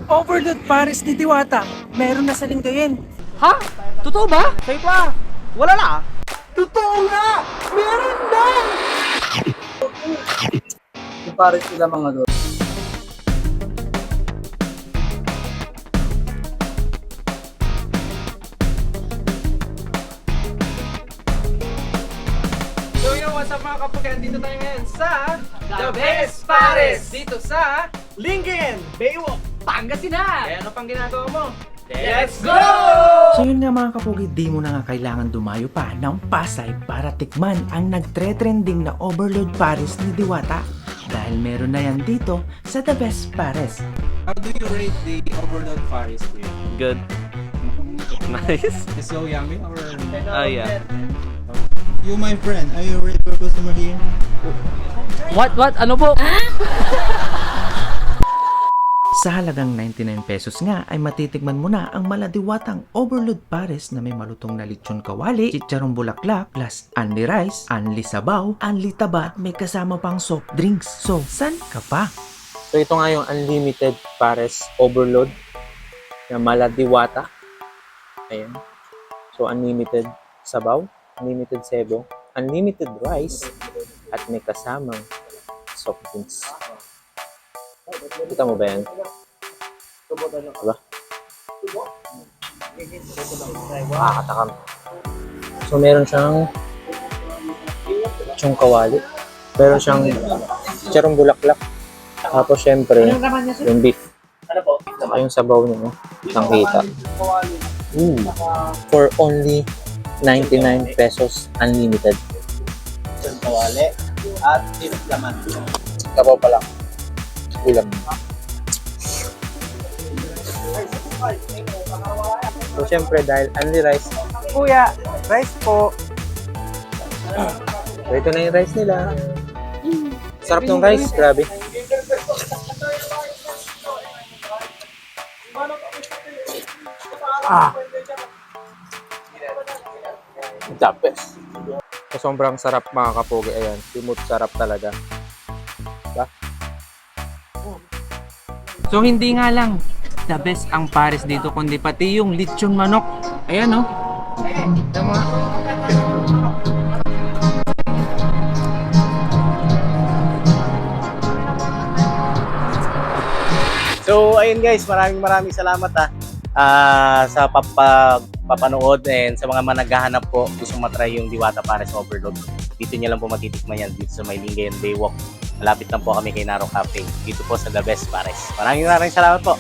Overload Pares ni Diwata. Meron na sa Lingayen. Ha? Totoo ba? Say pa. Wala na. Totoo nga! Meron na! Yung Pares sila mga doon. So yun, what's up mga kapugan? Dito tayo ngayon sa The Best Pares! Dito sa Lingen, Baywalk, Pangasinan. Kaya ano pang ginagawa mo? Let's go! So yun nga mga kapugi, di mo na nga kailangan dumayo pa ng Pasay para tikman ang nagtre-trending na Overload Pares ni Diwata. Dahil meron na yan dito sa The Best Pares. How do you rate the Overload Pares here? Good. Nice. It's so yummy or... Oh yeah. You my friend, are you a regular customer here? What? Ano po? Sa halagang 99 pesos nga ay matitikman mo na ang maladiwatang Overload Pares na may malutong na lechon kawali, chicharong bulaklak, plus unli rice, unli sabaw, unli taba at may kasama pang soft drinks. So, san ka pa? So ito nga yung unlimited Pares Overload na maladiwata. Ayan. So unlimited sabaw, unlimited sebo, unlimited rice, at may kasamang soft drinks. Kita mo ba yan? Diba? Nakakatakam. So meron siyang lechong kawali. Meron siyang chicharong bulaklak. Tapos syempre, yung beef. Saka yung sabaw niya, no? Nakita. For only 99 pesos unlimited. Kawali at beef laman. Sabaw pa lang. Ulam. So syempre dahil only rice, Kuya, rice po. so ito na yung rice nila. Sarap ng rice, grabe. The best. So, sobrang sarap mga kapogi. Ayan, simut sarap talaga. Diba? So hindi nga lang the best ang Pares dito, kundi pati yung lechon manok. Ayan oh. Tama. So, ayun guys, maraming salamat sa papanood and sa mga naghahanap po gusto matry yung Diwata Pares Overload. Dito niyo lang po matitikman yan dito sa may Lingayen Baywalk. Malapit lang po kami kay Naro Cafe. Dito po sa The Best Pares. Maraming salamat po.